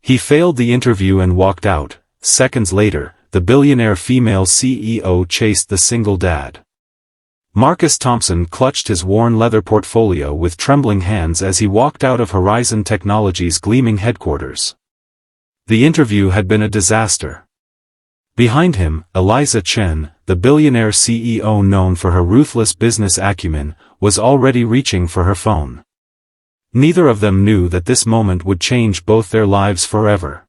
He failed the interview and walked out. Seconds later, the billionaire female CEO chased the single dad. Marcus Thompson clutched his worn leather portfolio with trembling hands as he walked out of Horizon Technologies' gleaming headquarters. The interview had been a disaster. Behind him, Eliza Chen, the billionaire CEO known for her ruthless business acumen, was already reaching for her phone. Neither of them knew that this moment would change both their lives forever.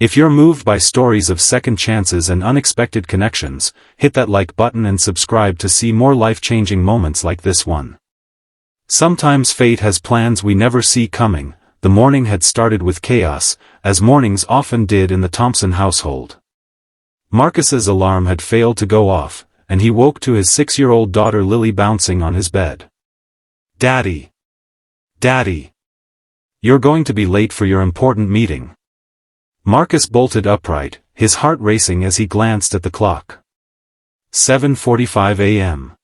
If you're moved by stories of second chances and unexpected connections, hit that like button and subscribe to see more life-changing moments like this one. Sometimes fate has plans we never see coming. The morning had started with chaos, as mornings often did in the Thompson household. Marcus's alarm had failed to go off, and he woke to his 6-year-old daughter Lily bouncing on his bed. "Daddy! Daddy! You're going to be late for your important meeting." Marcus bolted upright, his heart racing as he glanced at the clock. 7:45 a.m.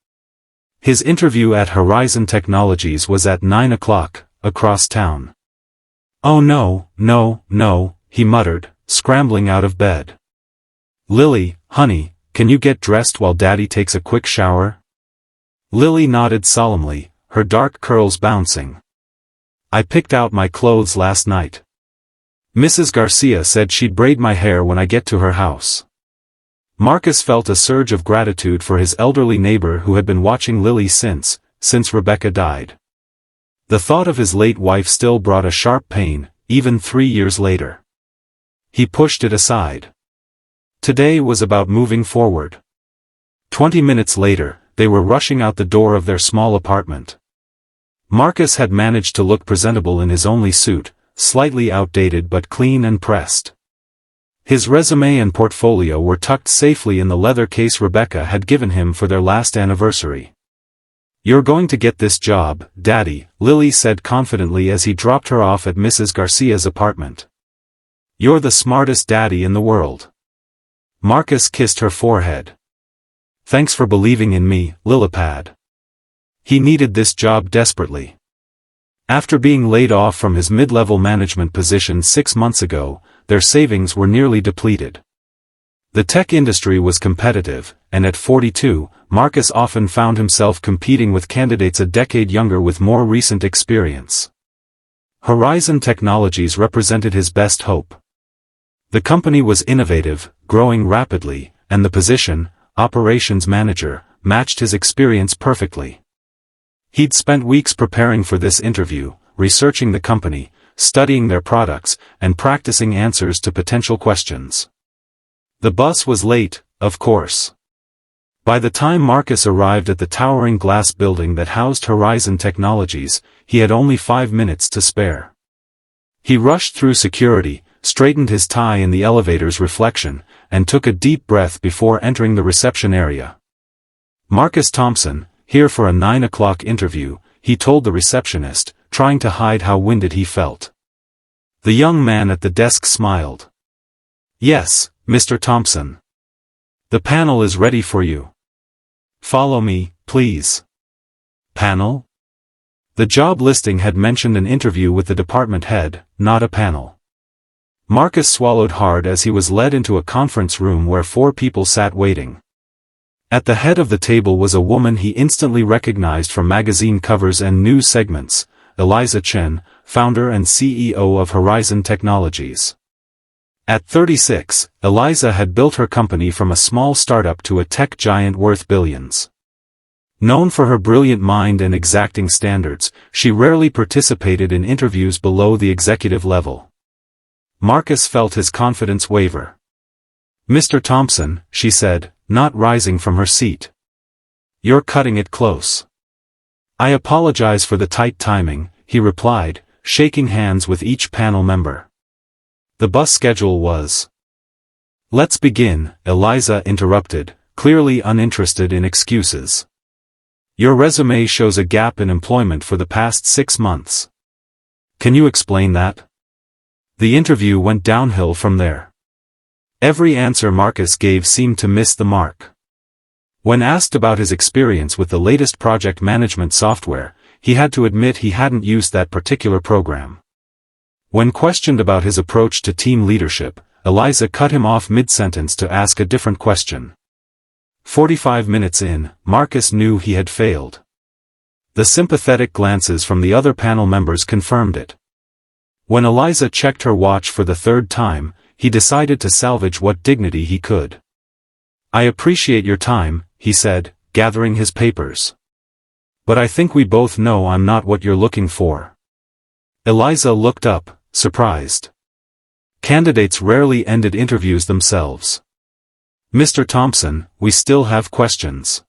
His interview at Horizon Technologies was at 9 o'clock, across town. "Oh no, no, no," he muttered, scrambling out of bed. "Lily, honey, can you get dressed while Daddy takes a quick shower?" Lily nodded solemnly, her dark curls bouncing. "I picked out my clothes last night. Mrs. Garcia said she'd braid my hair when I get to her house." Marcus felt a surge of gratitude for his elderly neighbor who had been watching Lily since Rebecca died. The thought of his late wife still brought a sharp pain, even 3 years later. He pushed it aside. Today was about moving forward. 20 minutes later, they were rushing out the door of their small apartment. Marcus had managed to look presentable in his only suit, slightly outdated but clean and pressed. His resume and portfolio were tucked safely in the leather case Rebecca had given him for their last anniversary. "You're going to get this job, Daddy," Lily said confidently as he dropped her off at Mrs. Garcia's apartment. "You're the smartest daddy in the world." Marcus kissed her forehead. "Thanks for believing in me, Lillipad." He needed this job desperately. After being laid off from his mid-level management position 6 months ago, their savings were nearly depleted. The tech industry was competitive, and at 42, Marcus often found himself competing with candidates a decade younger with more recent experience. Horizon Technologies represented his best hope. The company was innovative, growing rapidly, and the position, operations manager, matched his experience perfectly. He'd spent weeks preparing for this interview, researching the company, studying their products, and practicing answers to potential questions. The bus was late, of course. By the time Marcus arrived at the towering glass building that housed Horizon Technologies, he had only 5 minutes to spare. He rushed through security, straightened his tie in the elevator's reflection, and took a deep breath before entering the reception area. "Marcus Thompson, here for a 9 o'clock interview," he told the receptionist, trying to hide how winded he felt. The young man at the desk smiled. "Yes, Mr. Thompson. The panel is ready for you. Follow me, please." Panel? The job listing had mentioned an interview with the department head, not a panel. Marcus swallowed hard as he was led into a conference room where 4 people sat waiting. At the head of the table was a woman he instantly recognized from magazine covers and news segments, Eliza Chen, founder and CEO of Horizon Technologies. At 36, Eliza had built her company from a small startup to a tech giant worth billions. Known for her brilliant mind and exacting standards, she rarely participated in interviews below the executive level. Marcus felt his confidence waver. "Mr. Thompson," she said, not rising from her seat. "You're cutting it close." "I apologize for the tight timing," he replied, shaking hands with each panel member. The bus schedule was. "Let's begin," Eliza interrupted, clearly uninterested in excuses. "Your resume shows a gap in employment for the past 6 months. Can you explain that?" The interview went downhill from there. Every answer Marcus gave seemed to miss the mark. When asked about his experience with the latest project management software, he had to admit he hadn't used that particular program. When questioned about his approach to team leadership, Eliza cut him off mid-sentence to ask a different question. 45 minutes in, Marcus knew he had failed. The sympathetic glances from the other panel members confirmed it. When Eliza checked her watch for the third time, he decided to salvage what dignity he could. "I appreciate your time," he said, gathering his papers. "But I think we both know I'm not what you're looking for." Eliza looked up, surprised. Candidates rarely ended interviews themselves. "Mr. Thompson, we still have questions."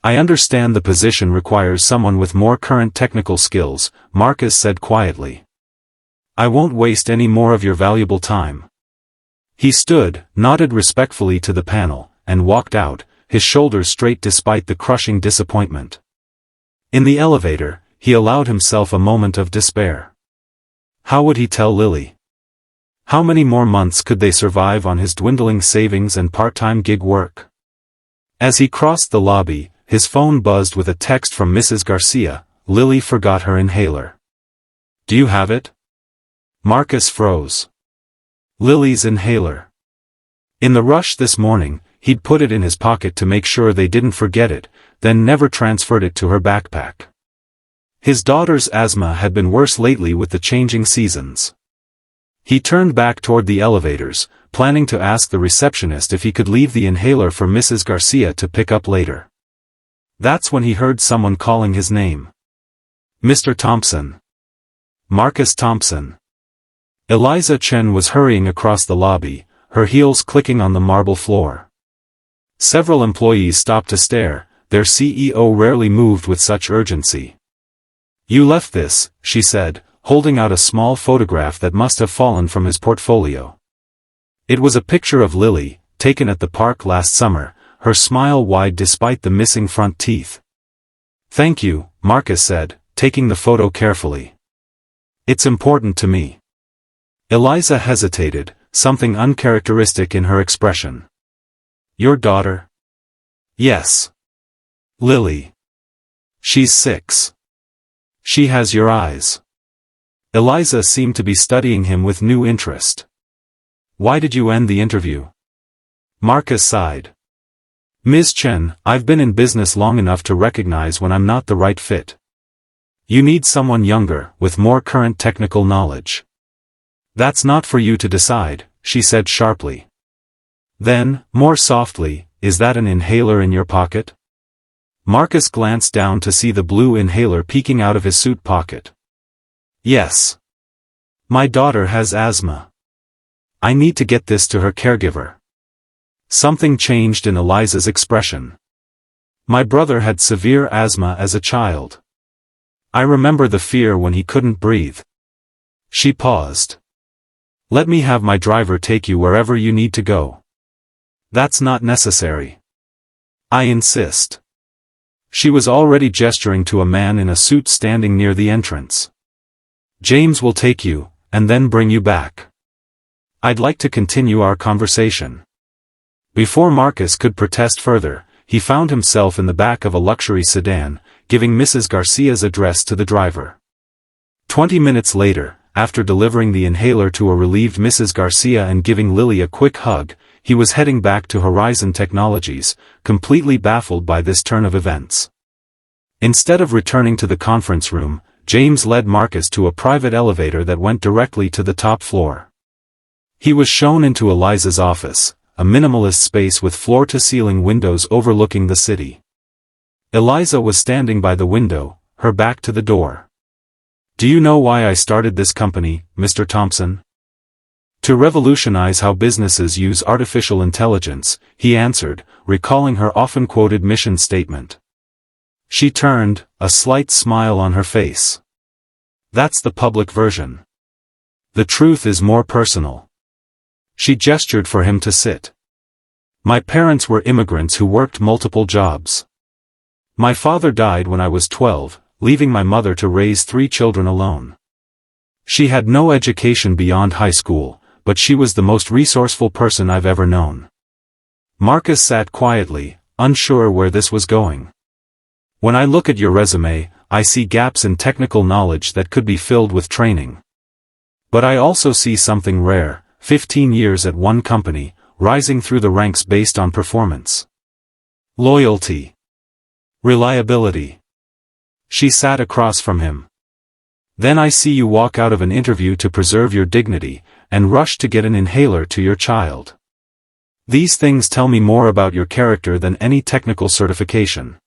"I understand the position requires someone with more current technical skills," Marcus said quietly. "I won't waste any more of your valuable time." He stood, nodded respectfully to the panel, and walked out, his shoulders straight despite the crushing disappointment. In the elevator, he allowed himself a moment of despair. How would he tell Lily? How many more months could they survive on his dwindling savings and part-time gig work? As he crossed the lobby, his phone buzzed with a text from Mrs. Garcia. Lily forgot her inhaler. "Do you have it?" Marcus froze. Lily's inhaler. In the rush this morning, he'd put it in his pocket to make sure they didn't forget it, then never transferred it to her backpack. His daughter's asthma had been worse lately with the changing seasons. He turned back toward the elevators, planning to ask the receptionist if he could leave the inhaler for Mrs. Garcia to pick up later. That's when he heard someone calling his name. "Mr. Thompson." Marcus Thompson. Eliza Chen was hurrying across the lobby, her heels clicking on the marble floor. Several employees stopped to stare, their CEO rarely moved with such urgency. "You left this," she said, holding out a small photograph that must have fallen from his portfolio. It was a picture of Lily, taken at the park last summer, her smile wide despite the missing front teeth. "Thank you," Marcus said, taking the photo carefully. "It's important to me." Eliza hesitated, something uncharacteristic in her expression. "Your daughter?" "Yes." "Lily. She's 6. She has your eyes." Eliza seemed to be studying him with new interest. "Why did you end the interview?" Marcus sighed. "Ms. Chen, I've been in business long enough to recognize when I'm not the right fit. You need someone younger, with more current technical knowledge." "That's not for you to decide," she said sharply. Then, more softly, "Is that an inhaler in your pocket?" Marcus glanced down to see the blue inhaler peeking out of his suit pocket. "Yes. My daughter has asthma. I need to get this to her caregiver." Something changed in Eliza's expression. "My brother had severe asthma as a child. I remember the fear when he couldn't breathe." She paused. "Let me have my driver take you wherever you need to go." "That's not necessary. I insist." She was already gesturing to a man in a suit standing near the entrance. "James will take you, and then bring you back. I'd like to continue our conversation." Before Marcus could protest further, he found himself in the back of a luxury sedan, giving Mrs. Garcia's address to the driver. 20 minutes later, after delivering the inhaler to a relieved Mrs. Garcia and giving Lily a quick hug, he was heading back to Horizon Technologies, completely baffled by this turn of events. Instead of returning to the conference room, James led Marcus to a private elevator that went directly to the top floor. He was shown into Eliza's office, a minimalist space with floor-to-ceiling windows overlooking the city. Eliza was standing by the window, her back to the door. "Do you know why I started this company, Mr. Thompson?" "To revolutionize how businesses use artificial intelligence," he answered, recalling her often-quoted mission statement. She turned, a slight smile on her face. "That's the public version. The truth is more personal." She gestured for him to sit. "My parents were immigrants who worked multiple jobs. My father died when I was 12, leaving my mother to raise 3 children alone. She had no education beyond high school, but she was the most resourceful person I've ever known." Marcus sat quietly, unsure where this was going. "When I look at your resume, I see gaps in technical knowledge that could be filled with training." But I also see something rare, 15 years at one company, rising through the ranks based on performance. Loyalty. Reliability. She sat across from him. Then I see you walk out of an interview to preserve your dignity, and rush to get an inhaler to your child. These things tell me more about your character than any technical certification.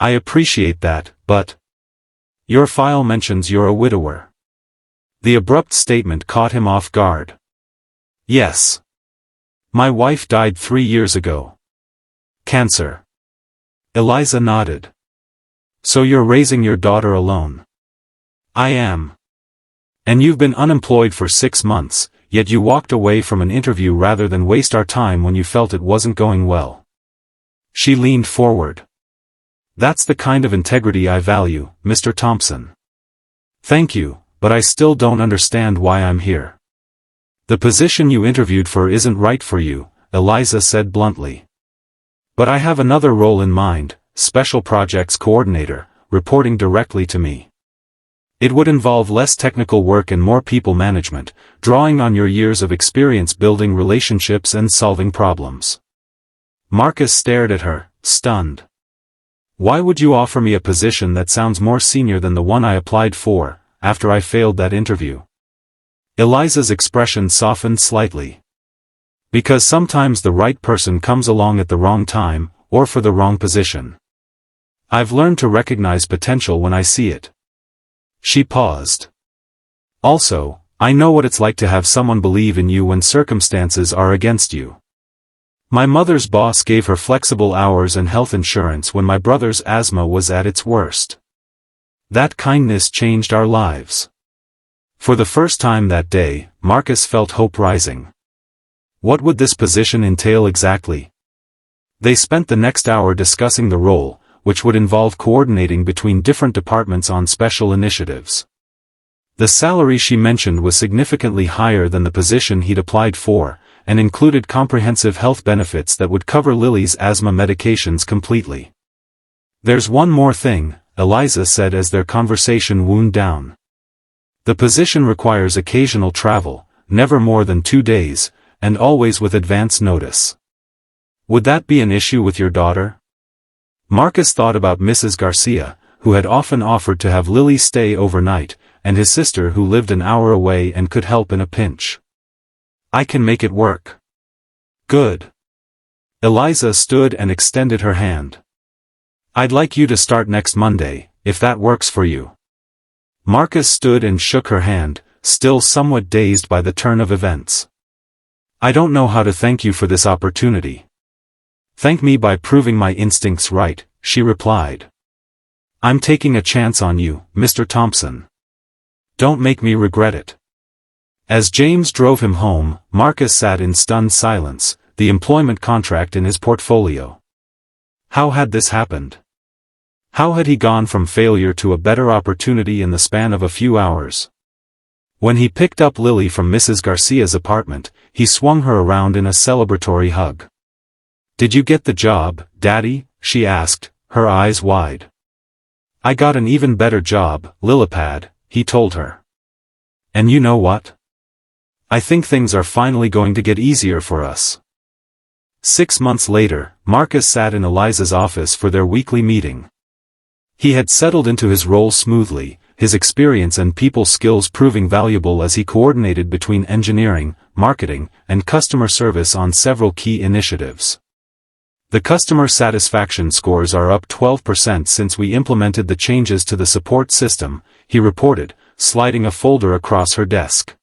I appreciate that, but your file mentions you're a widower. The abrupt statement caught him off guard. Yes. My wife died 3 years ago. Cancer. Eliza nodded. So you're raising your daughter alone? I am. And you've been unemployed for 6 months, yet you walked away from an interview rather than waste our time when you felt it wasn't going well. She leaned forward. That's the kind of integrity I value, Mr. Thompson. Thank you, but I still don't understand why I'm here. The position you interviewed for isn't right for you, Eliza said bluntly. But I have another role in mind, Special Projects Coordinator, reporting directly to me. It would involve less technical work and more people management, drawing on your years of experience building relationships and solving problems. Marcus stared at her, stunned. Why would you offer me a position that sounds more senior than the one I applied for, after I failed that interview? Eliza's expression softened slightly. Because sometimes the right person comes along at the wrong time, or for the wrong position. I've learned to recognize potential when I see it. She paused. Also, I know what it's like to have someone believe in you when circumstances are against you. My mother's boss gave her flexible hours and health insurance when my brother's asthma was at its worst. That kindness changed our lives. For the first time that day, Marcus felt hope rising. What would this position entail exactly? They spent the next hour discussing the role, which would involve coordinating between different departments on special initiatives. The salary she mentioned was significantly higher than the position he'd applied for, and included comprehensive health benefits that would cover Lily's asthma medications completely. There's one more thing, Eliza said as their conversation wound down. The position requires occasional travel, never more than 2 days, and always with advance notice. Would that be an issue with your daughter? Marcus thought about Mrs. Garcia, who had often offered to have Lily stay overnight, and his sister who lived an hour away and could help in a pinch. I can make it work. Good. Eliza stood and extended her hand. I'd like you to start next Monday, if that works for you. Marcus stood and shook her hand, still somewhat dazed by the turn of events. I don't know how to thank you for this opportunity. Thank me by proving my instincts right, she replied. I'm taking a chance on you, Mr. Thompson. Don't make me regret it. As James drove him home, Marcus sat in stunned silence, the employment contract in his portfolio. How had this happened? How had he gone from failure to a better opportunity in the span of a few hours? When he picked up Lily from Mrs. Garcia's apartment, he swung her around in a celebratory hug. Did you get the job, Daddy? She asked, her eyes wide. I got an even better job, Lilipad, he told her. And you know what? I think things are finally going to get easier for us. 6 months later, Marcus sat in Eliza's office for their weekly meeting. He had settled into his role smoothly, his experience and people skills proving valuable as he coordinated between engineering, marketing, and customer service on several key initiatives. The customer satisfaction scores are up 12% since we implemented the changes to the support system, he reported, sliding a folder across her desk.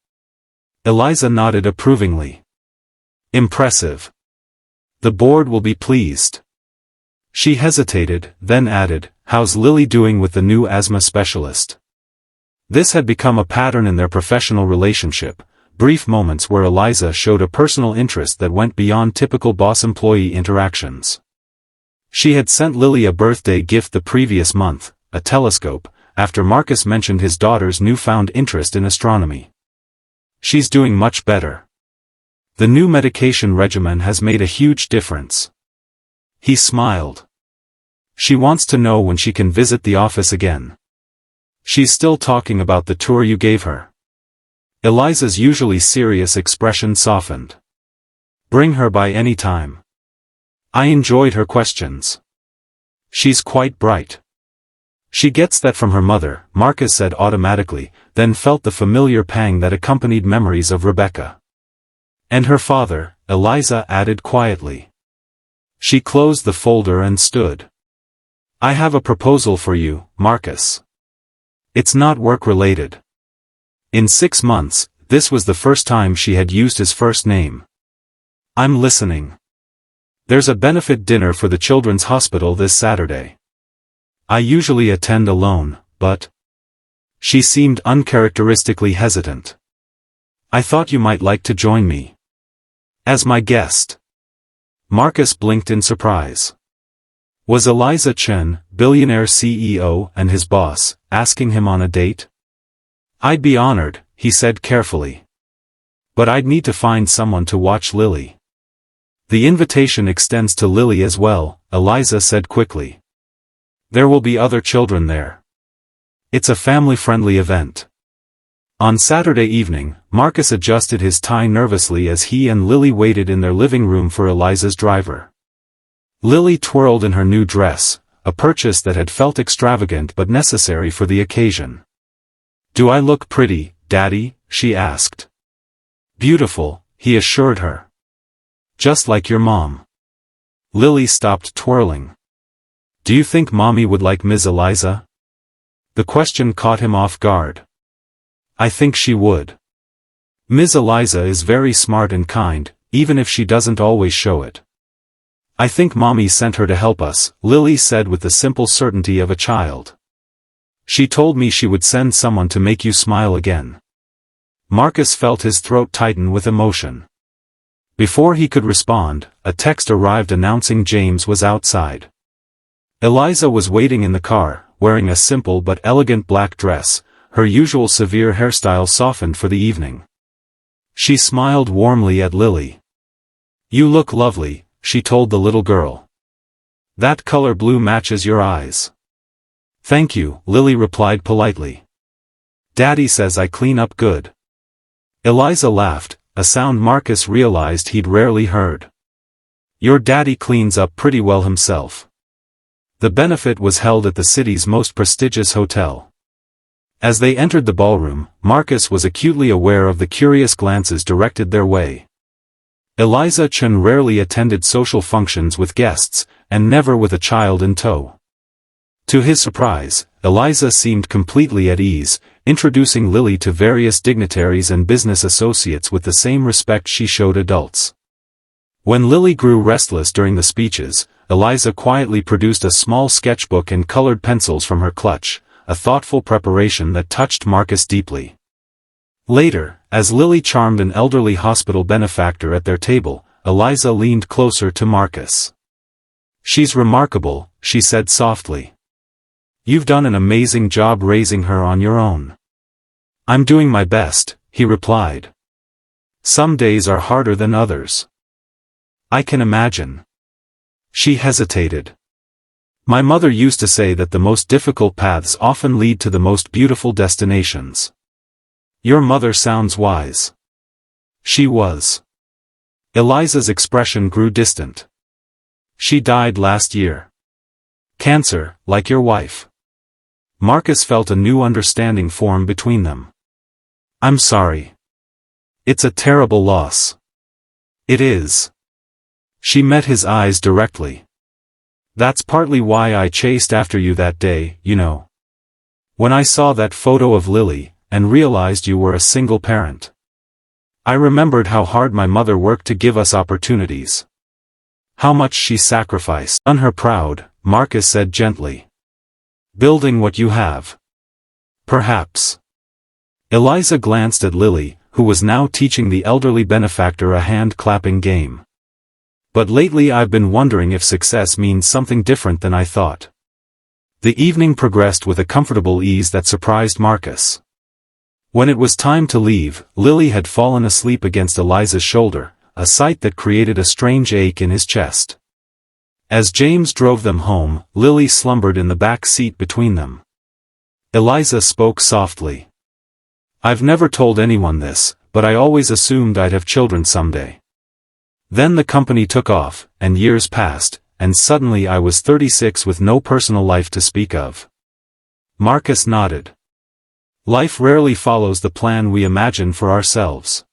Eliza nodded approvingly. Impressive. The board will be pleased. She hesitated, then added, how's Lily doing with the new asthma specialist? This had become a pattern in their professional relationship, brief moments where Eliza showed a personal interest that went beyond typical boss-employee interactions. She had sent Lily a birthday gift the previous month, a telescope, after Marcus mentioned his daughter's newfound interest in astronomy. She's doing much better. The new medication regimen has made a huge difference. He smiled. She wants to know when she can visit the office again. She's still talking about the tour you gave her. Eliza's usually serious expression softened. Bring her by any time. I enjoyed her questions. She's quite bright. She gets that from her mother, Marcus said automatically, then felt the familiar pang that accompanied memories of Rebecca. And her father, Eliza added quietly. She closed the folder and stood. I have a proposal for you, Marcus. It's not work-related. In 6 months, this was the first time she had used his first name. I'm listening. There's a benefit dinner for the Children's Hospital this Saturday. I usually attend alone, but... She seemed uncharacteristically hesitant. I thought you might like to join me. As my guest. Marcus blinked in surprise. Was Eliza Chen, Billionaire CEO and his boss, asking him on a date? I'd be honored, he said carefully. But I'd need to find someone to watch Lily. The invitation extends to Lily as well, Eliza said quickly. There will be other children there. It's a family-friendly event. On Saturday evening, Marcus adjusted his tie nervously as he and Lily waited in their living room for Eliza's driver. Lily twirled in her new dress, a purchase that had felt extravagant but necessary for the occasion. Do I look pretty, Daddy? She asked. Beautiful, he assured her. Just like your mom. Lily stopped twirling. Do you think Mommy would like Ms. Eliza? The question caught him off guard. I think she would. Ms. Eliza is very smart and kind, even if she doesn't always show it. I think Mommy sent her to help us, Lily said with the simple certainty of a child. She told me she would send someone to make you smile again. Marcus felt his throat tighten with emotion. Before he could respond, a text arrived announcing James was outside. Eliza was waiting in the car, wearing a simple but elegant black dress, her usual severe hairstyle softened for the evening. She smiled warmly at Lily. You look lovely, she told the little girl. That color blue matches your eyes. Thank you, Lily replied politely. Daddy says I clean up good. Eliza laughed, a sound Marcus realized he'd rarely heard. Your daddy cleans up pretty well himself. The benefit was held at the city's most prestigious hotel. As they entered the ballroom, Marcus was acutely aware of the curious glances directed their way. Eliza Chen rarely attended social functions with guests, and never with a child in tow. To his surprise, Eliza seemed completely at ease, introducing Lily to various dignitaries and business associates with the same respect she showed adults. When Lily grew restless during the speeches, Eliza quietly produced a small sketchbook and colored pencils from her clutch, a thoughtful preparation that touched Marcus deeply. Later, as Lily charmed an elderly hospital benefactor at their table, Eliza leaned closer to Marcus. She's remarkable, she said softly. You've done an amazing job raising her on your own. I'm doing my best, he replied. Some days are harder than others. I can imagine. She hesitated. My mother used to say that the most difficult paths often lead to the most beautiful destinations. Your mother sounds wise. She was. Eliza's expression grew distant. She died last year. Cancer, like your wife. Marcus felt a new understanding form between them. I'm sorry. It's a terrible loss. It is. She met his eyes directly. That's partly why I chased after you that day, you know. When I saw that photo of Lily, and realized you were a single parent. I remembered how hard my mother worked to give us opportunities. How much she sacrificed. Done her proud, Marcus said gently. Building what you have. Perhaps. Eliza glanced at Lily, who was now teaching the elderly benefactor a hand-clapping game. But lately I've been wondering if success means something different than I thought. The evening progressed with a comfortable ease that surprised Marcus. When it was time to leave, Lily had fallen asleep against Eliza's shoulder, a sight that created a strange ache in his chest. As James drove them home, Lily slumbered in the back seat between them. Eliza spoke softly. I've never told anyone this, but I always assumed I'd have children someday. Then the company took off, and years passed, and suddenly I was 36 with no personal life to speak of. Marcus nodded. Life rarely follows the plan we imagine for ourselves.